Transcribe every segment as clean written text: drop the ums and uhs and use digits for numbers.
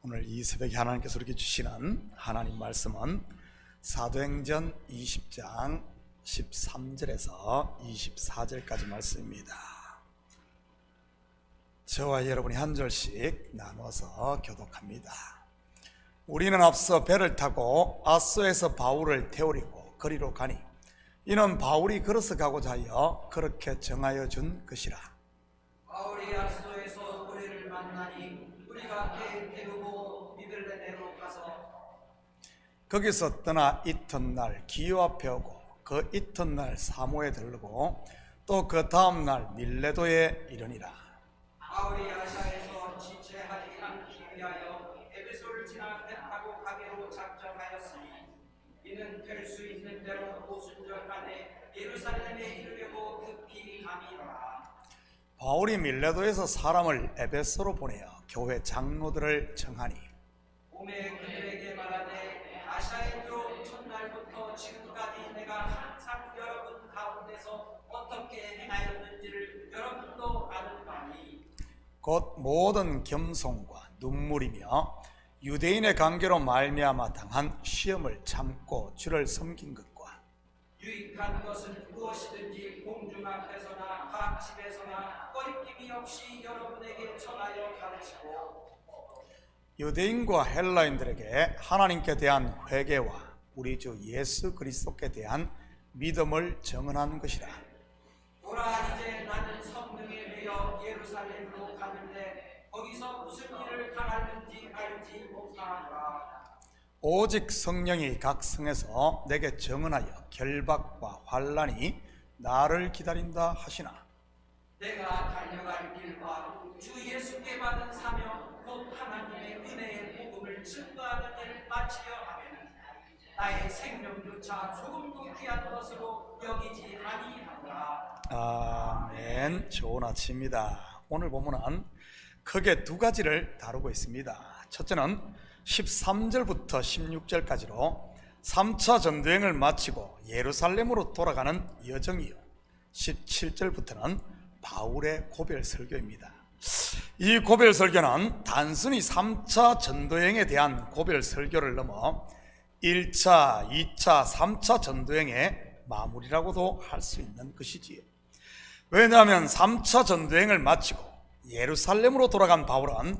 오늘 이 새벽에 하나님께서 우리에게 주시는 하나님 말씀은 사도행전 20장 13절에서 24절까지 말씀입니다. 저와 여러분이 한 절씩 나눠서 교독합니다. 우리는 앞서 배를 타고 아소에서 바울을 태우리고 거리로 가니 이는 바울이 걸어서 가고자 하여 그렇게 정하여 준 것이라. 바울이 아소에서 우리를 만나니 우리가 배에 태우고 미들레네로 가서 거기서 떠나 이튿날 기요 앞에 오고 그 이튿날 사모에 들르고 또 그 다음날 밀레도에 이르니라. 바울이 아시아에서 지체하지 않기 위하여 에베소를 지나 배 타고 가게로 작정하였으니 이는 될 수 있는 대로 오순절 안에 예루살렘에 이르려고 급히 함이라. 바울이 밀레도에서 사람을 에베소로 보내어 교회 장로들을 청하니 오매 그들에게 말하되 아시아에 들어온 첫날부터 지금까지 내가 항상 여러분 가운데서 어떻게 행하였는지를 여러분도 아는 바니 곧 모든 겸손과 눈물이며 유대인의 관계로 말미암아 당한 시험을 참고 주를 섬긴 것과 유익한 것은 무엇이든지 공중 앞에서나 각 집에서나 꺼리낌이 없이 여러분에게 전하여 가르치고 유대인과 헬라인들에게 하나님께 대한 회개와 우리 주 예수 그리스도께 대한 믿음을 증언한 것이라. 보라 이제 나는 성령에 매여 예루살렘으로 가는데 거기서 무슨 일을 당하는지 알지 못하노라. 오직 성령이 각 성에서 내게 증언하여 결박과 환난이 나를 기다린다 하시나 내가 달려갈 길과 주 예수께 받은 사명 곧 하나님의 은혜의 복음을 증거하는 일을 마치려 하면 나의 생명조차 조금도 귀한 것으로 여기지 아니하노라. 아멘. 좋은 아침입니다. 오늘 본문은 크게 두 가지를 다루고 있습니다. 첫째는 13절부터 16절까지로 3차 전도행을 마치고 예루살렘으로 돌아가는 여정이요 17절부터는 바울의 고별 설교입니다. 이 고별 설교는 단순히 3차 전도행에 대한 고별 설교를 넘어 1차, 2차, 3차 전도행의 마무리라고도 할 수 있는 것이지요. 왜냐하면 3차 전도행을 마치고 예루살렘으로 돌아간 바울은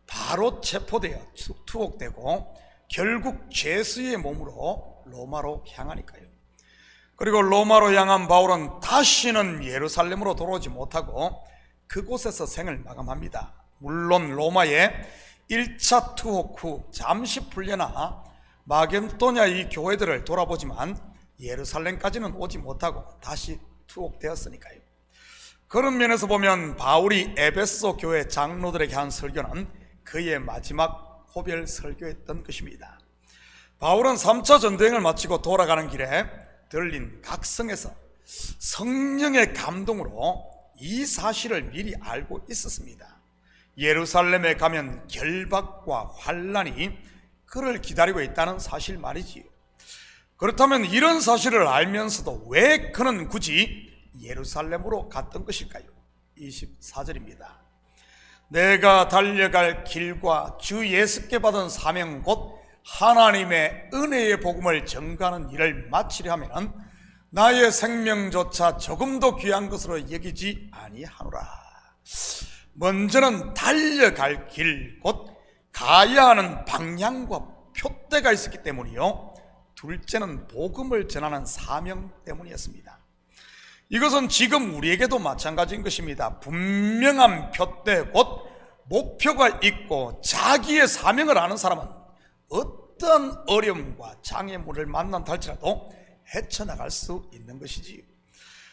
바로 체포되어 투옥되고 결국 죄수의 몸으로 로마로 향하니까요. 그리고 로마로 향한 바울은 다시는 예루살렘으로 돌아오지 못하고 그곳에서 생을 마감합니다. 물론 로마의 1차 투옥 후 잠시 풀려나 마게도냐 이 교회들을 돌아보지만 예루살렘까지는 오지 못하고 다시 투옥되었으니까요. 그런 면에서 보면 바울이 에베소 교회 장로들에게 한 설교는 그의 마지막 고별 설교였던 것입니다. 바울은 3차 전도행을 마치고 돌아가는 길에 들린 각성에서 성령의 감동으로 이 사실을 미리 알고 있었습니다. 예루살렘에 가면 결박과 환난이 그를 기다리고 있다는 사실 말이지요. 그렇다면 이런 사실을 알면서도 왜 그는 굳이 예루살렘으로 갔던 것일까요? 24절입니다. 내가 달려갈 길과 주 예수께 받은 사명 곧 하나님의 은혜의 복음을 전가하는 일을 마치려 하면 나의 생명조차 조금도 귀한 것으로 여기지 아니하노라. 먼저는 달려갈 길 곧 가야 하는 방향과 표대가 있었기 때문이요, 둘째는 복음을 전하는 사명 때문이었습니다. 이것은 지금 우리에게도 마찬가지인 것입니다. 분명한 표대 곧 목표가 있고 자기의 사명을 아는 사람은 어떤 어려움과 장애물을 만난다 할지라도 헤쳐나갈 수 있는 것이지요.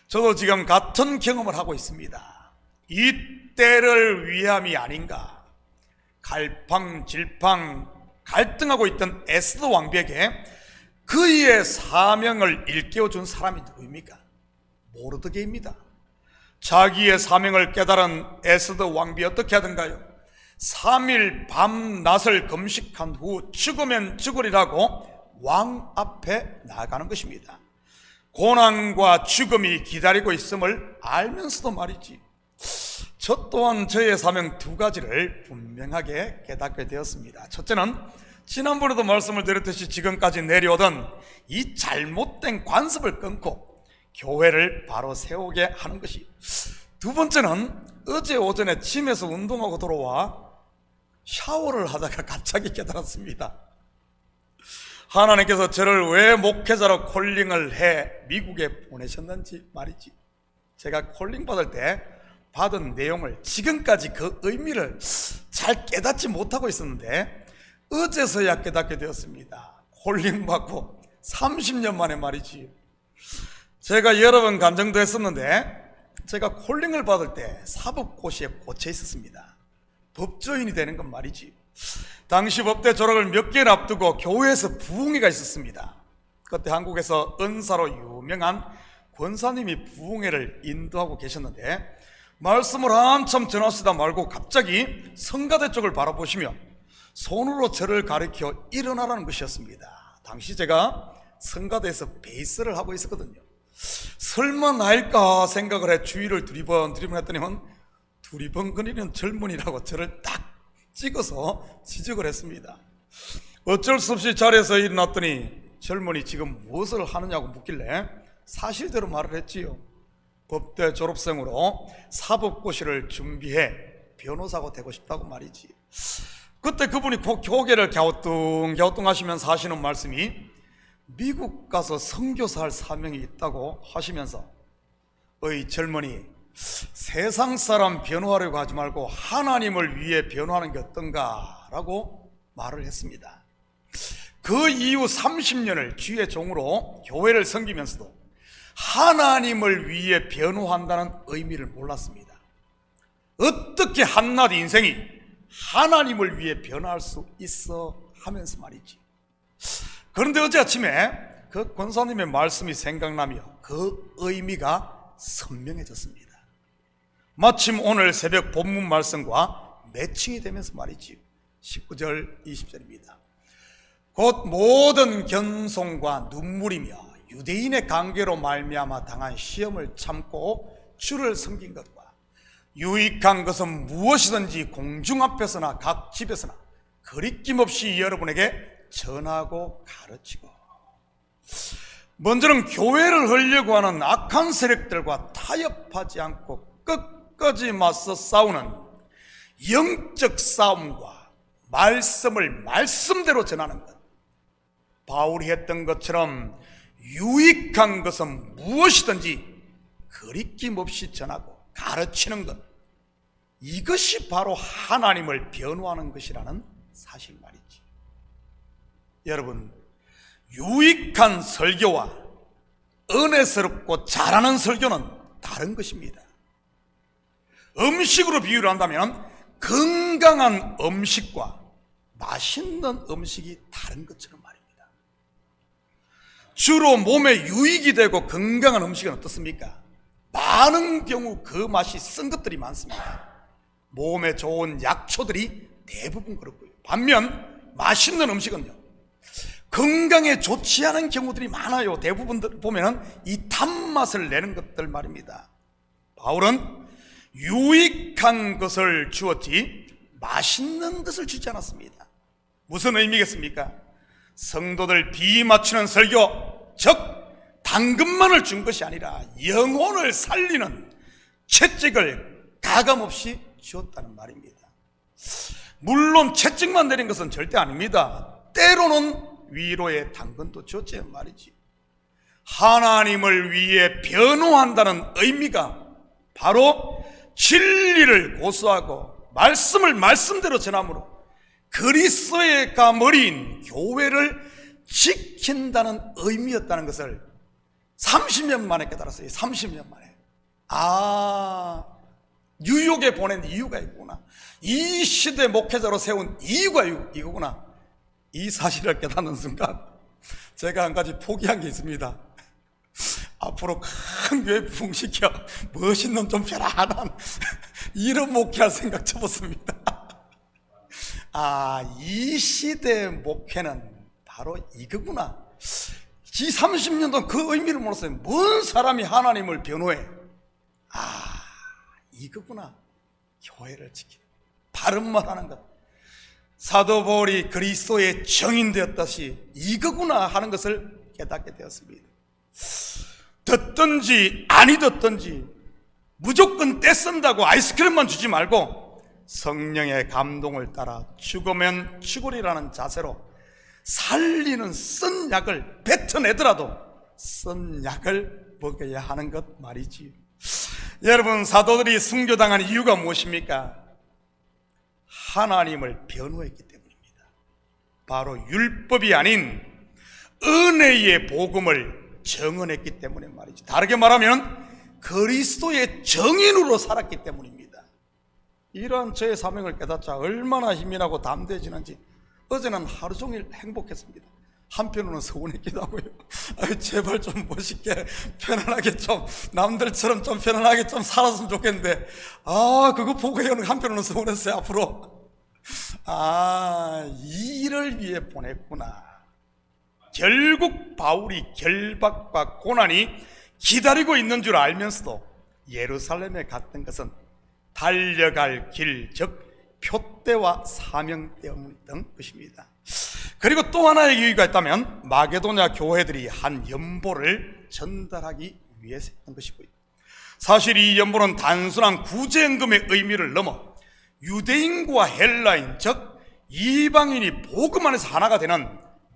저도 지금 같은 경험을 하고 있습니다. 이 때를 위함이 아닌가. 갈팡질팡 갈등하고 있던 에스더 왕비에게 그의 사명을 일깨워준 사람이 누구입니까? 모르드게입니다. 자기의 사명을 깨달은 에스더 왕비 어떻게 하던가요? 3일 밤낮을 금식한 후 죽으면 죽으리라고 왕 앞에 나가는 것입니다. 고난과 죽음이 기다리고 있음을 알면서도 말이지. 저 또한 저의 사명 두 가지를 분명하게 깨닫게 되었습니다. 첫째는 지난번에도 말씀을 드렸듯이 지금까지 내려오던 이 잘못된 관습을 끊고 교회를 바로 세우게 하는 것이, 두 번째는 어제 오전에 짐에서 운동하고 돌아와 샤워를 하다가 갑자기 깨달았습니다. 하나님께서 저를 왜 목회자로 콜링을 해 미국에 보내셨는지 말이지. 제가 콜링 받을 때 받은 내용을 지금까지 그 의미를 잘 깨닫지 못하고 있었는데 어제서야 깨닫게 되었습니다. 콜링 받고 30년 만에 말이지. 제가 여러 번 간증도 했었는데 제가 콜링을 받을 때 사법고시에 꽂혀 있었습니다. 법조인이 되는 건 말이지. 당시 법대 졸업을 몇 개를 앞두고 교회에서 부흥회가 있었습니다. 그때 한국에서 은사로 유명한 권사님이 부흥회를 인도하고 계셨는데 말씀을 한참 전하시다 말고 갑자기 성가대 쪽을 바라보시며 손으로 저를 가리켜 일어나라는 것이었습니다. 당시 제가 성가대에서 베이스를 하고 있었거든요. 설마 나일까 생각을 해 주위를 두리번 했더니만 두리번거리는 젊은이라고 저를 딱 찍어서 지적을 했습니다. 어쩔 수 없이 자리에서 일어났더니 젊은이 지금 무엇을 하느냐고 묻길래 사실대로 말을 했지요. 법대 졸업생으로 사법고시를 준비해 변호사가 되고 싶다고 말이지. 그때 그분이 고개를 갸우뚱 하시면서 하시는 말씀이 미국 가서 선교사 할 사명이 있다고 하시면서 어이 젊은이, 세상 사람 변호하려고 하지 말고 하나님을 위해 변호하는 게 어떤가 라고 말을 했습니다. 그 이후 30년을 주의 종으로 교회를 섬기면서도 하나님을 위해 변호한다는 의미를 몰랐습니다. 어떻게 한낱 인생이 하나님을 위해 변호할 수 있어 하면서 말이지. 그런데 어제 아침에 그 권사님의 말씀이 생각나며 그 의미가 선명해졌습니다. 마침 오늘 새벽 본문 말씀과 매칭이 되면서 말이지. 19절 20절입니다. 곧 모든 견손과 눈물이며 유대인의 관계로 말미암아 당한 시험을 참고 주를 섬긴 것과 유익한 것은 무엇이든지 공중 앞에서나 각 집에서나 거리낌 없이 여러분에게 전하고 가르치고. 먼저는 교회를 하려고 하는 악한 세력들과 타협하지 않고 끝까지 맞서 싸우는 영적 싸움과 말씀을 말씀대로 전하는 것. 바울이 했던 것처럼 유익한 것은 무엇이든지 거리낌 없이 전하고 가르치는 것, 이것이 바로 하나님을 변호하는 것이라는 사실 말이지. 여러분, 유익한 설교와 은혜스럽고 잘하는 설교는 다른 것입니다. 음식으로 비유를 한다면 건강한 음식과 맛있는 음식이 다른 것처럼 말입니다. 주로 몸에 유익이 되고 건강한 음식은 어떻습니까? 많은 경우 그 맛이 쓴 것들이 많습니다. 몸에 좋은 약초들이 대부분 그렇고요. 반면 맛있는 음식은요, 건강에 좋지 않은 경우들이 많아요. 대부분 보면 이 단맛을 내는 것들 말입니다. 바울은 유익한 것을 주었지 맛있는 것을 주지 않았습니다. 무슨 의미겠습니까? 성도들 비맞추는 설교, 즉 당근만을 준 것이 아니라 영혼을 살리는 채찍을 가감없이 주었다는 말입니다. 물론 채찍만 내린 것은 절대 아닙니다. 때로는 위로의 당근도 줬지 말이지. 하나님을 위해 변호한다는 의미가 바로 진리를 고수하고 말씀을 말씀대로 전함으로 그리스도의가 머리인 교회를 지킨다는 의미였다는 것을 30년 만에 깨달았어요. 30년 만에. 뉴욕에 보낸 이유가 있구나. 이 시대 목회자로 세운 이유가 이거구나. 이 사실을 깨닫는 순간 제가 한 가지 포기한 게 있습니다. 앞으로 큰 교회 부흥시켜 멋있는 좀 편안한 이런 목회할 생각 접었습니다. 이 시대 목회는 바로 이거구나. 지 30년 동안 그 의미를 몰랐어요. 뭔 사람이 하나님을 변호해? 이거구나. 교회를 지키는, 바른 말하는 것, 사도 바울이 그리스도의 정인 되었다시 이거구나 하는 것을 깨닫게 되었습니다. 듣든지 아니 듣든지 무조건 떼쓴다고 아이스크림만 주지 말고 성령의 감동을 따라 죽으면 죽으리라는 자세로 살리는 쓴 약을 뱉어내더라도 쓴 약을 먹어야 하는 것 말이지. 여러분, 사도들이 순교당한 이유가 무엇입니까? 하나님을 변호했기 때문입니다. 바로 율법이 아닌 은혜의 복음을 정언했기 때문에 말이지. 다르게 말하면 그리스도의 정인으로 살았기 때문입니다. 이러한 저의 사명을 깨닫자 얼마나 힘이 나고 담대해지는지 어제는 하루 종일 행복했습니다. 한편으로는 서운했기도 하고요. 제발 좀 멋있게 편안하게 좀 남들처럼 좀 편안하게 좀 살았으면 좋겠는데 그거 보고 한편으로는 서운했어요. 앞으로 이 일을 위해 보냈구나. 결국 바울이 결박과 고난이 기다리고 있는 줄 알면서도 예루살렘에 갔던 것은 달려갈 길, 즉 표대와 사명 때문이었던 것입니다. 그리고 또 하나의 이유가 있다면 마게도냐 교회들이 한 연보를 전달하기 위해서 했던 것이고요. 사실 이 연보는 단순한 구제임금의 의미를 넘어 유대인과 헬라인, 즉 이방인이 복음 안에서 하나가 되는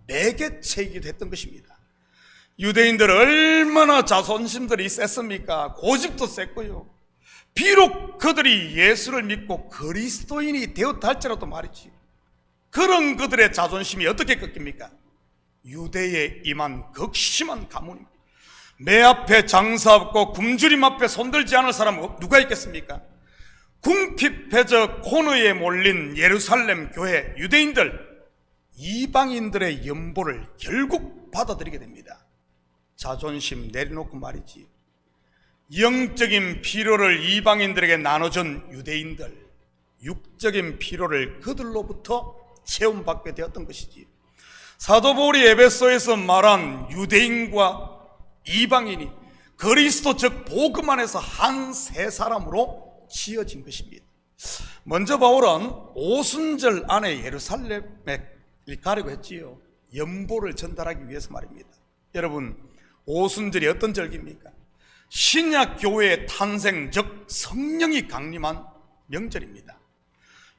매개체이기도 했던 것입니다. 유대인들 얼마나 자존심들이 셌습니까? 고집도 셌고요. 비록 그들이 예수를 믿고 그리스도인이 되었다 할지라도 말이지, 그런 그들의 자존심이 어떻게 꺾입니까? 유대에 임한 극심한 가문입니다. 매 앞에 장사 없고 굶주림 앞에 손들지 않을 사람 누가 있겠습니까? 궁핍해져 고뇌에 몰린 예루살렘 교회 유대인들, 이방인들의 연보를 결국 받아들이게 됩니다. 자존심 내려놓고 말이지, 영적인 필요를 이방인들에게 나눠준 유대인들, 육적인 필요를 그들로부터 체험받게 되었던 것이지. 사도 바울이 에베소에서 말한 유대인과 이방인이 그리스도 즉 복음 안에서 한 세 사람으로 지어진 것입니다. 먼저 바울은 오순절 안에 예루살렘에 가려고 했지요. 연보를 전달하기 위해서 말입니다. 여러분, 오순절이 어떤 절기입니까? 신약 교회의 탄생, 즉 성령이 강림한 명절입니다.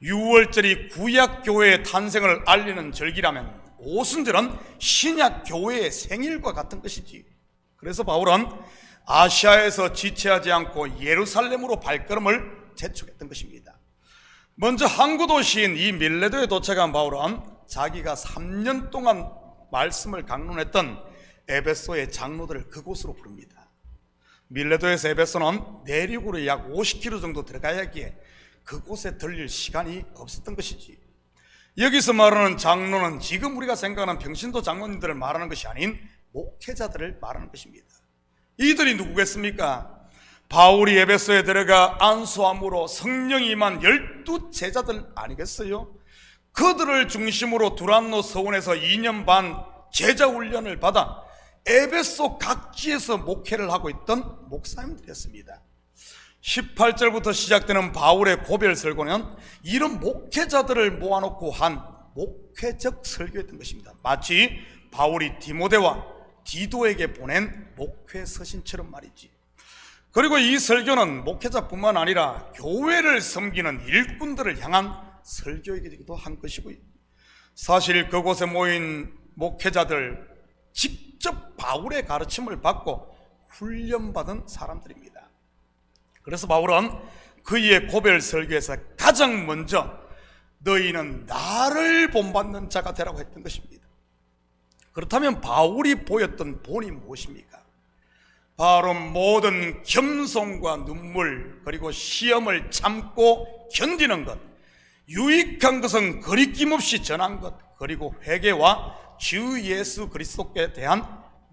6월절이 구약 교회의 탄생을 알리는 절기라면 오순절은 신약 교회의 생일과 같은 것이지. 그래서 바울은 아시아에서 지체하지 않고 예루살렘으로 발걸음을 재촉했던 것입니다. 먼저 항구 도시인 이 밀레도에 도착한 바울은 자기가 3년 동안 말씀을 강론했던 에베소의 장로들을 그곳으로 부릅니다. 밀레도에서 에베소는 내륙으로 약 50km 정도 들어가야 하기에 그곳에 들릴 시간이 없었던 것이지. 여기서 말하는 장로는 지금 우리가 생각하는 평신도 장로님들을 말하는 것이 아닌 목회자들을 말하는 것입니다. 이들이 누구겠습니까? 바울이 에베소에 들어가 안수함으로 성령이 임한 12제자들 아니겠어요? 그들을 중심으로 두란노 서원에서 2년 반 제자 훈련을 받아 에베소 각지에서 목회를 하고 있던 목사님들이었습니다. 18절부터 시작되는 바울의 고별설교는 이런 목회자들을 모아놓고 한 목회적 설교였던 것입니다. 마치 바울이 디모데와 디도에게 보낸 목회 서신처럼 말이지. 그리고 이 설교는 목회자뿐만 아니라 교회를 섬기는 일꾼들을 향한 설교이기도 한 것이고요. 사실 그곳에 모인 목회자들 직접 바울의 가르침을 받고 훈련받은 사람들입니다. 그래서 바울은 그의 고별 설교에서 가장 먼저 너희는 나를 본받는 자가 되라고 했던 것입니다. 그렇다면 바울이 보였던 본이 무엇입니까? 바로 모든 겸손과 눈물, 그리고 시험을 참고 견디는 것, 유익한 것은 거리낌 없이 전한 것, 그리고 회개와 주 예수 그리스도께 대한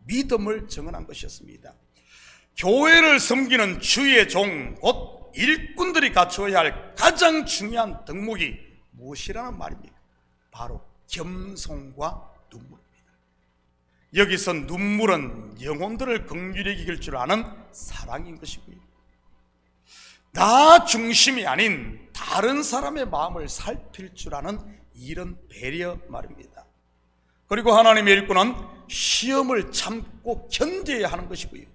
믿음을 증언한 것이었습니다. 교회를 섬기는 주의 종, 곧 일꾼들이 갖추어야 할 가장 중요한 덕목이 무엇이라는 말입니까? 바로 겸손과 눈물입니다. 여기서 눈물은 영혼들을 긍휼히 여길 줄 아는 사랑인 것이고요. 나 중심이 아닌 다른 사람의 마음을 살필 줄 아는 이런 배려 말입니다. 그리고 하나님의 일꾼은 시험을 참고 견뎌야 하는 것이고요,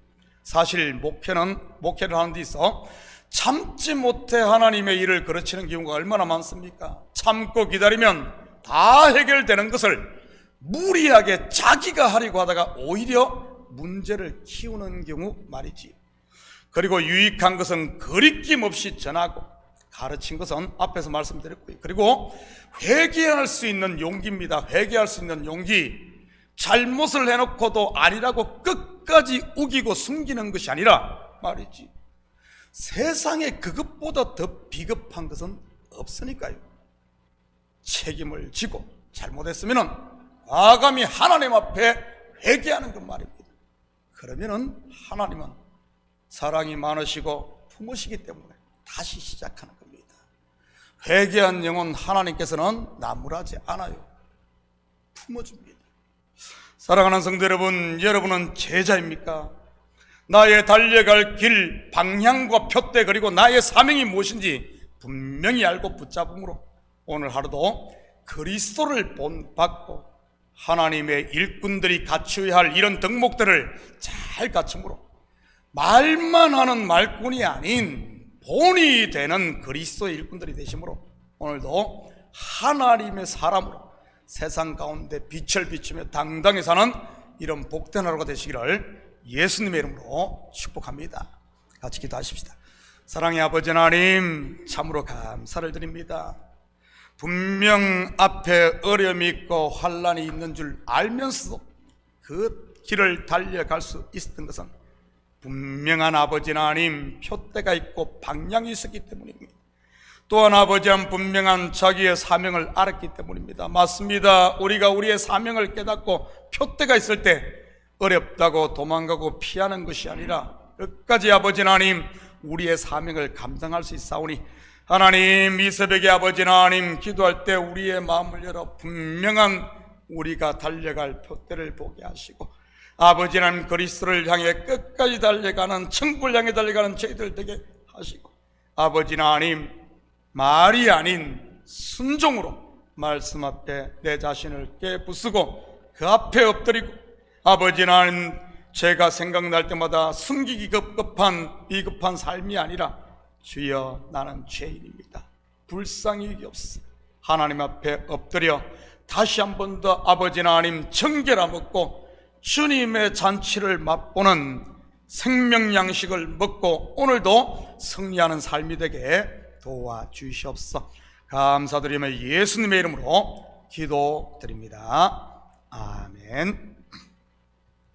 사실 목회를 하는 데 있어 참지 못해 하나님의 일을 거르치는 경우가 얼마나 많습니까? 참고 기다리면 다 해결되는 것을 무리하게 자기가 하려고 하다가 오히려 문제를 키우는 경우 말이지. 그리고 유익한 것은 거리낌 없이 전하고, 가르친 것은 앞에서 말씀드렸고요, 그리고 회개할 수 있는 용기입니다. 회개할 수 있는 용기. 잘못을 해놓고도 아니라고 끝까지 우기고 숨기는 것이 아니라 말이지, 세상에 그것보다 더 비겁한 것은 없으니까요. 책임을 지고 잘못했으면 과감히 하나님 앞에 회개하는 것 말입니다. 그러면은 하나님은 사랑이 많으시고 품으시기 때문에 다시 시작하는 겁니다. 회개한 영혼 하나님께서는 나무라지 않아요. 품어줍니다. 사랑하는 성도 여러분, 여러분은 제자입니까? 나의 달려갈 길, 방향과 표대, 그리고 나의 사명이 무엇인지 분명히 알고 붙잡음으로 오늘 하루도 그리스도를 본받고 하나님의 일꾼들이 갖추어야 할 이런 덕목들을 잘 갖춤으로 말만 하는 말꾼이 아닌 본이 되는 그리스도의 일꾼들이 되심으로 오늘도 하나님의 사람으로 세상 가운데 빛을 비추며 당당히 사는 이런 복된 하루가 되시기를 예수님의 이름으로 축복합니다. 같이 기도하십시다. 사랑의 아버지 하나님, 참으로 감사를 드립니다. 분명 앞에 어려움이 있고 환난이 있는 줄 알면서도 그 길을 달려갈 수 있었던 것은 분명한 아버지 하나님 표대가 있고 방향이 있었기 때문입니다. 또한 아버지는 분명한 자기의 사명을 알았기 때문입니다. 맞습니다. 우리가 우리의 사명을 깨닫고 표대가 있을 때 어렵다고 도망가고 피하는 것이 아니라 끝까지 아버지 하나님 우리의 사명을 감당할 수 있사오니, 하나님 이 새벽에 아버지 하나님 기도할 때 우리의 마음을 열어 분명한 우리가 달려갈 표대를 보게 하시고, 아버지 하나님 그리스도를 향해 끝까지 달려가는, 천국을 향해 달려가는 저희들 되게 하시고, 아버지 하나님 말이 아닌 순종으로 말씀 앞에 내 자신을 깨부수고 그 앞에 엎드리고, 아버지 하나님 제가 생각날 때마다 숨기기 비겁한 삶이 아니라 주여 나는 죄인입니다, 불쌍히 여기옵소서. 하나님 앞에 엎드려 다시 한 번 더 아버지 하나님 정결아 먹고 주님의 잔치를 맛보는 생명 양식을 먹고 오늘도 승리하는 삶이 되게 도와주시옵소서. 감사드리며 예수님의 이름으로 기도드립니다. 아멘.